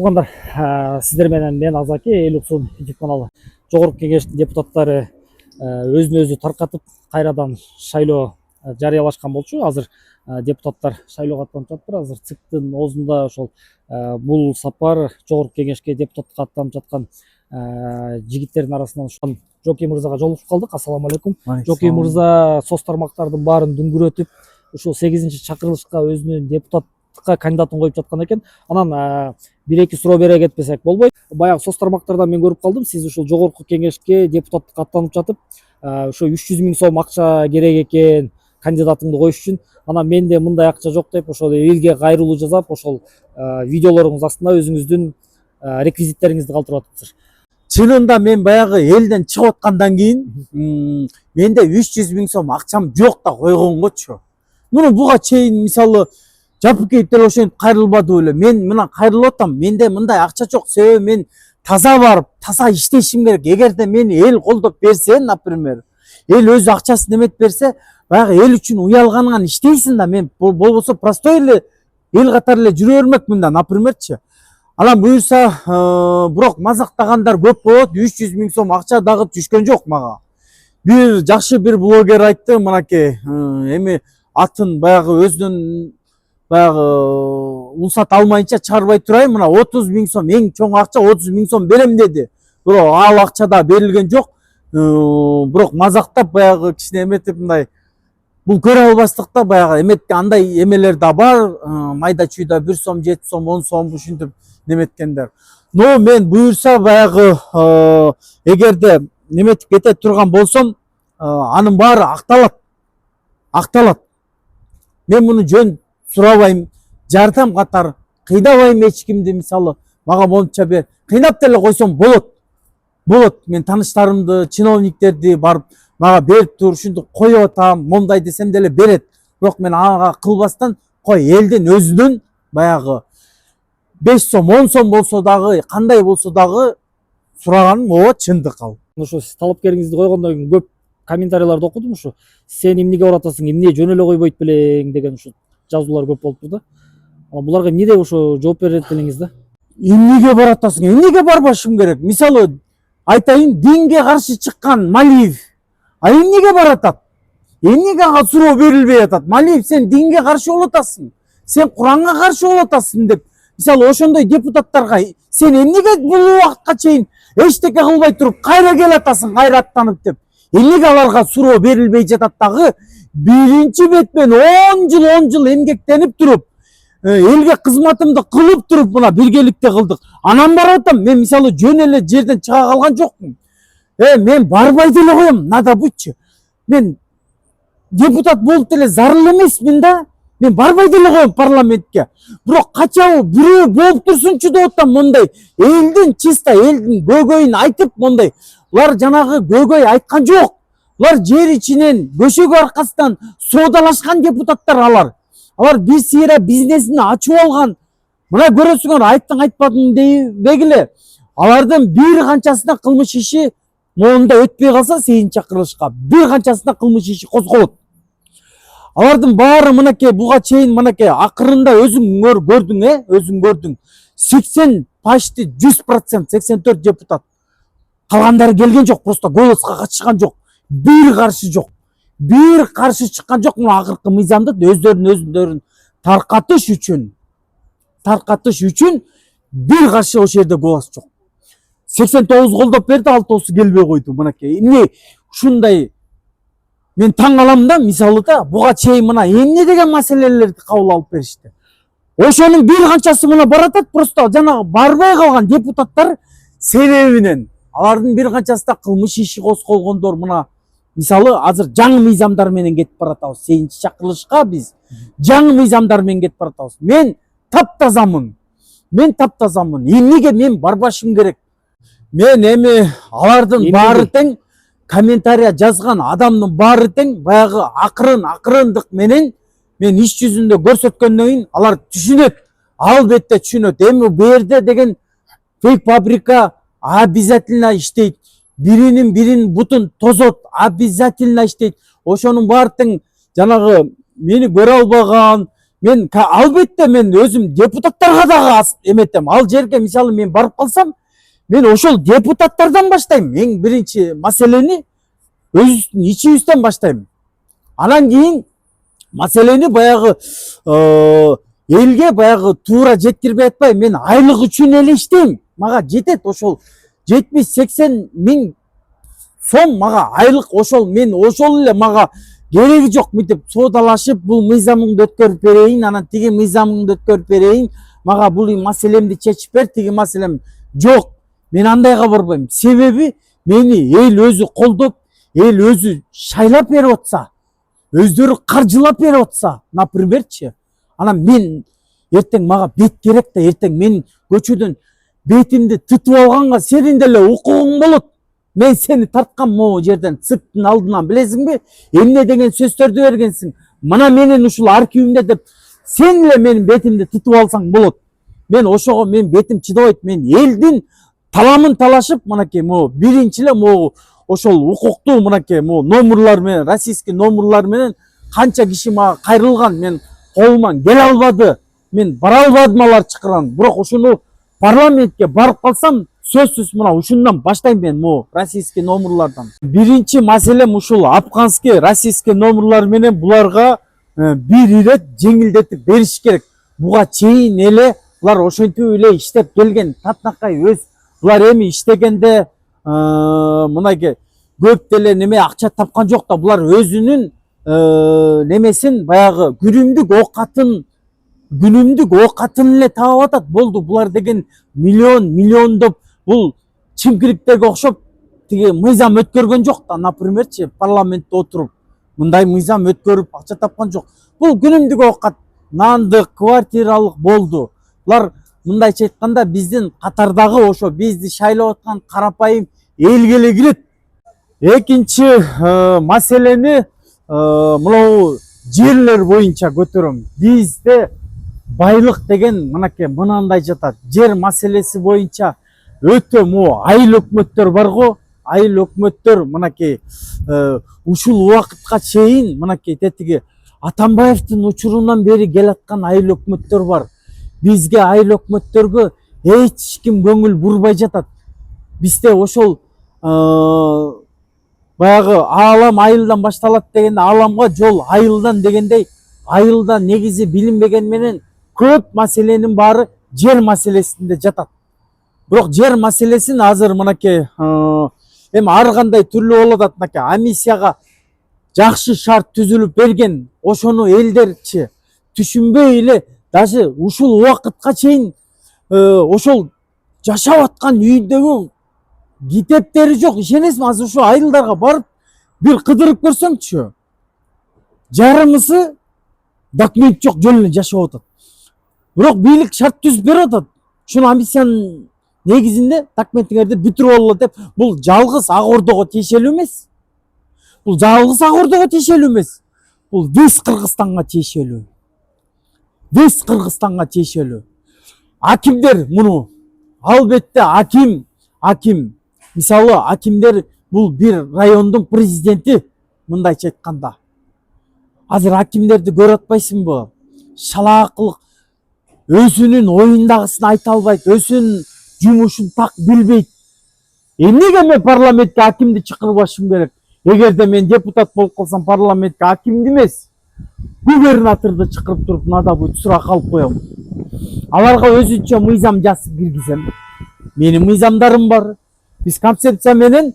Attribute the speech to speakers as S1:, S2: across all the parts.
S1: Туугандар, сиздер менен мен Азаки, эл уксун YouTube каналы. Жогорку кеңештин депутаттары өзүн өзү таркатып, кайрадан шайлоо жарыялашкан болчу. Азыр депутаттар шайлоого аттанып жатыр. Азыр ЦИКтин оозунда ошол бул сапар жогорку кеңешке депутатка аттанып жаткан жигиттердин арасынан Жоки мырзага жолугуп калдык. Ассаламу алейкум. Жоки мырза соц тармактардын баарын дүңгүрөтүп, ушул 8-чи чакырылышка өзүнүн депутаттыкка кандидатын коюп жаткан экен. Анан бир-эки суроо бере кетпесек болбойт. Баягы соц тармактардан мен көрүп калдым. Сиз ушул жогорку кеңешке депутаттыкка аттанып жатып, ошо 300 миң сом акча керек экен кандидатыңды коюш үчүн. Анан менде мындай акча жок деп ошол элге кайрылуу жасап, ошол видеолоруңуз астына өзүңүздүн реквизиттериңизди калтырып атыпсыздар.
S2: Чынында мен баягы элден чыгып аткандан кийин менде 300 миң сом акчам жок да койгонгочу. Муну буга чейин мисалы Жапыкеевдер ошентип кайрылбады беле. Мен мына кайрылып атам. Менде мындай акча жок. Себеби мен таза барып, таза иштешим керек. Эгерде мени эл колдоп берсе, например, эл өз акчасын эметип берсе, баягы эл үчүн уялганыңан иштейсиң да. Мен болбосо простой эле эл катары эле жүрө бермекмин да, напримерчи. Анан буюрса, бирок мазактагандар көп болот. 300 миң сом акча дагы түшкөн жок мага. Бир жакшы бир блогер айтты, мынакей, эми атын баягы өзүнүн баягы улсат алмайынча чыгарбай турайын, мына 30 миң сом эң чоң акча, 30 миң сом берем деди. Бирок ал акча да берилген жок. Бирок мазактап баягы кичине эметип мындай бул көрө албастыкта баягы эметкен андай эмелер да бар. Майда чүйдө 1 сом, 7 сом, 10 сом ушинтип неметкендер. Но мен буюрса баягы эгерде неметип кете турган болсом, анын баары акталат. Акталат. Мен муну жөн сурабайм, жардам катар кыйнабайм эч кимди, мисалы мага монча бер. Кыйнап деле койсом болот. Болот. Мен тааныштарымды, чиновниктерди барып мага берип тур, ушинтип коюп атам, мондай десем деле берет. Бирок мен ага кылбастан кой элдин өзүнүн баягы 5 сом, 10 сом болсо дагы, кандай болсо дагы сураганым ооба чындык ал.
S1: Ошо сиз талапкериңизди койгондон кийин көп комментарийлерди окудум. Ушу сен эмнеге баратасың, эмне жөн эле койбойт белең деген ушу жазуулар көп болуптур да. Буларга эмне деп ошо жооп берет элеңиз да?
S2: Эмнеге баратасың? Эмнеге барбашым керек? Мисалы айтайын, динге каршы чыккан Малиев эмнеге баратат? Эмнеге ага суроо берилбей атат? Малиев, сен динге каршы болуп атасың, сен Куранга каршы болуп атасың деп. Мисалы ошондой депутаттарга сен эмнеге бул убакытка чейин эчтеке кылбай туруп кайра келатасың, кайра аттанып деп. Эмнеге аларга суроо берилбей жатат дагы? Биринчи бетмен 10 жыл эмгектенип туруп, элге кызматымды кылып туруп, мына биргеликте кылдык. Анан барып атам, мен мисалы жөн эле жерден чыга калган жокмун. Мен барбай деле коем, надо будьчу. Мен депутат болуп деле зарыл эмесмин да. Мен барбай деле коем парламентке. Бирок качабы бирөө болуп турсунчу деп атам, мондай элдин чисто элдин көйгөйүн айтып, мондай. Улар жанагы көйгөй айткан жок. Алар жер ичинен көшөгө аркасынан соодалашкан депутаттар алар. Алар бир сыйра бизнесин ачып алган. Мына көрөсүңөр, айттың айтпадың дегиле. Алардын бир канчасына кылмыш иши моунда өтпөй калса 8-чи чакырылышка бир канчасына кылмыш иши козголот. Алардын баары мынакей буга чейин мынакей акырында өзүң көрдүң, өзүң көрдүң. 80 почти 100%, 84 депутат. Калгандары келген жок, просто голоско катышкан жок. Бир каршы жок. Бир каршы чыккан жок. Мына акыркы мыйзамды өздөрүн таркатыш үчүн бир каршы ошол жерде голос жок. 89 колдоп берди, 6 келбей койду. Мынакей эмне ушундай мен таң калам да, мисалы да, буга чейин мына эмне деген маселелерди кабыл алып беришти. Ошонун бир канчасы мына баратат, просто жанагы барбай калган депутаттар себебинен. Алардын бир канчасы да кылмыш иши козголгондор. Мына мисалы азыр жаңы мыйзамдар менен кетип баратабыз. 8-чи чакырылышка биз жаңы мыйзамдар менен кетип баратабыз. Мен таптазамын. Эмнеге мен барбашым керек? Мен эми алардын баары тең, комментария жазган адамдын баары тең, баягы акырындык менен мен иш жүзүндө көрсөткөндөн кийин алар түшүнөт. Албетте түшүнөт. Эми бу жерде деген фейк фабрика обязательно иштейт. Бирин бутун тозот, обязательно иштейт. Ошонун баары тең жанагы мени көрө албаган, мен албетте мен өзім депутаттарға дагы эметем. Ал жерге мисалы мен барып калсам, мен ошол депутаттардан баштайм. Эң биринчи маселени өзүбүздүн ичибизден баштайм. Анан кийин маселени баягы элге баягы туура жеткирбей атпайм. Мен айлык үчүн эле иштейм. Мага жетет ошол 70-80 миң сом мага айлык, ошол мен ошол эле мага кереги жок. Мынтип соодалашып бул мыйзамыңды өткөрүп берейин, анан тиги мыйзамыңды өткөрүп берейин, мага бул маселемди чечип бер, тиги маселем жок. Мен андайга барбайм. Себеби мени эл өзү колдоп, эл өзү шайлап берип атса, өздөрү каржылап берип атса, напримерчи, анан мен эртең мага бет керек да, эртең мен көчөдөн бетимди тытып алганга сенин деле укугуң болот. Мен сени тарткам могу жерден, ЦИКтин алдынан, билесиңби? Эмне деген сөздөрдү бергенсиң? Мына менин ушул архивимде деп, сен эле менин бетимди тытып алсаң болот. Мен ошого мен бетим чыдабайт. Мен элдин таламын талашып, мынакей могу биринчи эле могу ошол укуктуу мынакей могу номерлар менен, российский номерлар менен канча киши мага кайрылган, мен колуман келе албады. Мен бара албадым алар чакырган. Бирок ушуну парламентке барып калсам, сөзсүз мына ушундан баштайм мен могу российский номерлардан. Биринчи маселем ушул афганский российский номерлар менен буларга бир ирет жеңилдетип бериш керек. Буга чейин эле булар ошентип эле иштеп келген, татнакай өз булар эми иштегенде мынакей көп деле неме акча тапкан жок да, булар өзүнүн немесин баягы күнүмдүк оокатын эле таап атат. Болду, булар деген миллиондоп бул чимкиликтерге окшоп тиги мыйзам өткөргөн жок да, напримерчи, парламентте отуруп мындай мыйзам өткөрүп акча тапкан жок. Бул күнүмдүк оокат, нандык, квартиралык болду. Булар мындайча айтканда биздин катардагы ошо бизди шайлап аткан карапайым элге эле кирет. Экинчи маселени мынау жерлер боюнча көтөрөм. Бизде байлык деген мынакей мынандай жатат. Жер маселеси боюнча өтө айыл өкмөттөр бар го. Айыл өкмөттөр мынакей ушул убакытка чейин мынакей тетиги Атамбаевдин учурунан бери келаткан айыл өкмөттөр бар. Бизге айыл өкмөттөргө эч ким көңүл бурбай жатат. Бизде ошол баягы аалам айылдан башталат дегенде, ааламга жол айылдан дегендей, айылда негизи билинбеген менен көп маселенин баары жер маселесинде жатат. Бирок жер маселесин азыр мынакей эми ар кандай түрлүү болуп атат. Мынакей комиссияга жакшы шарт түзүлүп берген, ошону элдерчи түшүнбөй эле даже ушул убакытка чейин ошол жашап аткан үйдөгү китептери жок. Ишенесизби? Азыр ушу айылдарга барып бир кыдырып көрсөңчү, жарымысы документ жок, жөн эле жашап атат. Бирок бийлик шарт түзүп берип атат. Ушул комиссиянын негизинде документиңерди бүтүрүп алгыла деп. Бул жалгыз Ак Ордого тиешелүү эмес. Бул жалгыз Ак Ордого тиешелүү эмес. Бул весь Кыргызстанга тиешелүү. Весь Кыргызстанга тиешелүү. Акимдер муну албетте аким мисалы акимдер бул бир райондун президенти, мындайча айтканда. Азыр акимдерди көрүп атпайсыңбы? Шалаакылык, өзүнүн оюндагысын айта албайт, өзүнүн жумушун так билбейт. Эмнеге мен парламентке акимди чакырбашым керек? Эгерде мен депутат болуп калсам, парламентке акимди эмес, губернаторду чакырып туруп надо будет сурак алып коем. Аларга өзүнчө мыйзам жазып киргизем. Менин мыйзамдарым бар. Биз концепция менен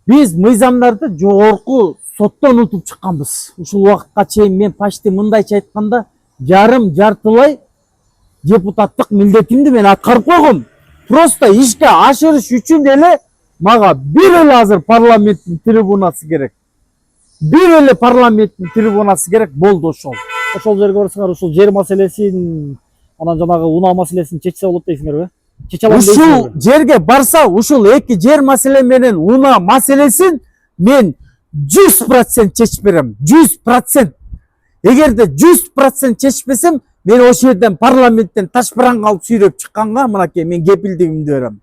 S2: биз мыйзамдарды жогорку соттон утуп чыкканбыз. Ушул убакытка чейин мен почти мындайча айтканда жартылай депутаттык милдетимди мен аткарып койгом. Просто ишке ашырыш үчүн эле мага бир эле азыр парламенттин трибунасы керек. Бир эле парламенттин трибунасы керек, болду ошол.
S1: Ошол жерге барсаңар, ушул жер маселесин, анан жанагы унаа маселесин чечсе болот дейсиңерби? Чече алам дейсиңерби?
S2: Ушул жерге барса, ушул эки жер маселе менен унаа маселесин мен 100% чечип берем. 100%. Эгерде 100% чечпесем, мен ошол жерден парламенттен таш бараң алып сүйрөп чыкканга, мынакей мен кепилдигимди берем.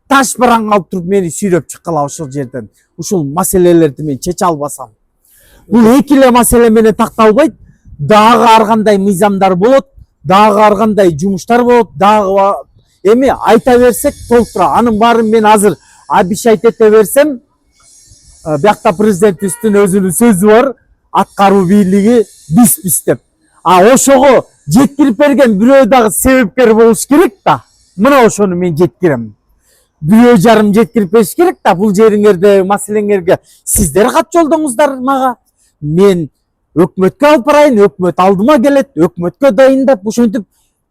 S2: Таш бараң алып туруп мени сүйрөп чыккыла ошол жерден. Ушул маселелерди мен чече албасам. Бул эки эле маселе менен такталбайт. дагы ар кандай мыйзамдар болот, дагы ар кандай жумуштар болот, дагы эми айта берсек толтура. Анын баарын мен азыр обещать эте берсем, биякта президентибиздин өзүнүн сөзү бар, аткаруу бийлиги биз деп. Ошого жеткирип берген бирөө дагы себепкер болуш керек да. Мына ошону мен жеткирем. Бирөө жарым жеткирип бериш керек да. Бул жериңерде маселеңерге сиздер кат жолдоңуздар мага. Мен өкмөткө алып барайын, өкмөт алдыма келет, өкмөткө дайындап ошентип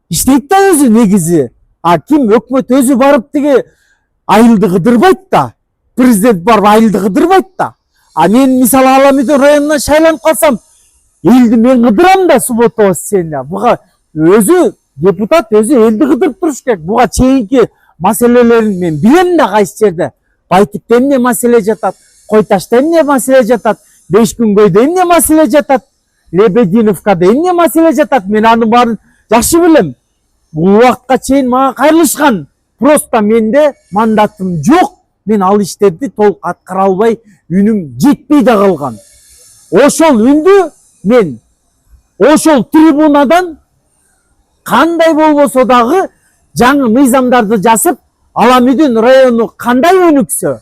S2: иштейт да өзү негизи. Ким өкмөт өзү барып тиги айылды кыдырбайт да. Президент барып айылды кыдырбайт да. Мен мисалы Аламүйдө районуна шайланып калсам, элди мен кыдырам да суббота воскресенье. Буга өзү депутат өзү элди кыдырып туруш керек. Буга чейинки маселелерин мен билем да кайсы жерде. Байтикте эмне маселе жатат, Кой Ташта эмне маселе жатат, Бешкүнгөйдө эмне маселе жатат, Лебединовкада эмне маселе жатат. Мен анын баарын жакшы билем. Бул убакытка чейин мага кайрылышкан. Просто менде мандатым жок. Мен ал иштерди толук аткара албай, үнүм жетпей да калган. Ошол үндү мен ошол трибунадан кандай болбосо дагы жаңы мыйзамдарды жасып, Аламүйдүн району кандай өнүксө,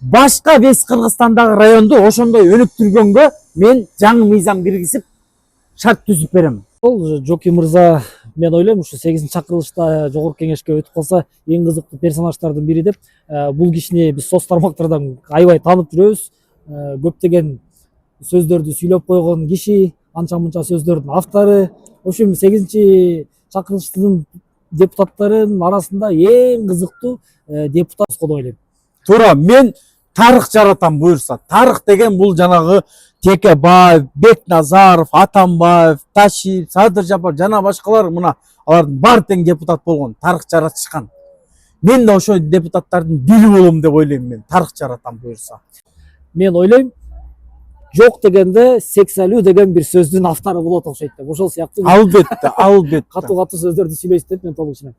S2: башка Бес Кыргызстандагы районду ошондой өнүктүргөнгө мен жаңы мыйзам киргизип, шарт түзүп берем.
S1: Жоки мырза, мен ойлойм ушу 8-чакырылышта жогорку кеңешке өтүп калса эң кызыктуу персонаждардын бири деп. Бул кишини биз соц тармактардан аябай таанып жүрөбүз. Көптөгөн сөздөрдү сүйлөп койгон киши, анча-мынча сөздөрдүн автору. Ошо 8-чакырылыштын депутаттарынын арасында эң кызыктуу депутат деп ойлойм.
S2: Туура, мен тарых жаратам буюрса. Тарых деген бул жанагы Текебаев, Бекназаров, Атамбаев, Ташиев, Садыр Жапар жана башкалар, мына алардын баары тең депутат болгон, тарых жаратышкан. Мен да ошо депутаттардын бири болом деп ойлойм мен, тарых жаратам буюрса.
S1: Мен ойлойм, жок дегенде сексалүү деген бир сөздүн автору болот окшойт деп. Ошол сыяктуу
S2: Албетте, албетте.
S1: катуу сөздөрдү сүйлөйсүз деп мен толук ишенем.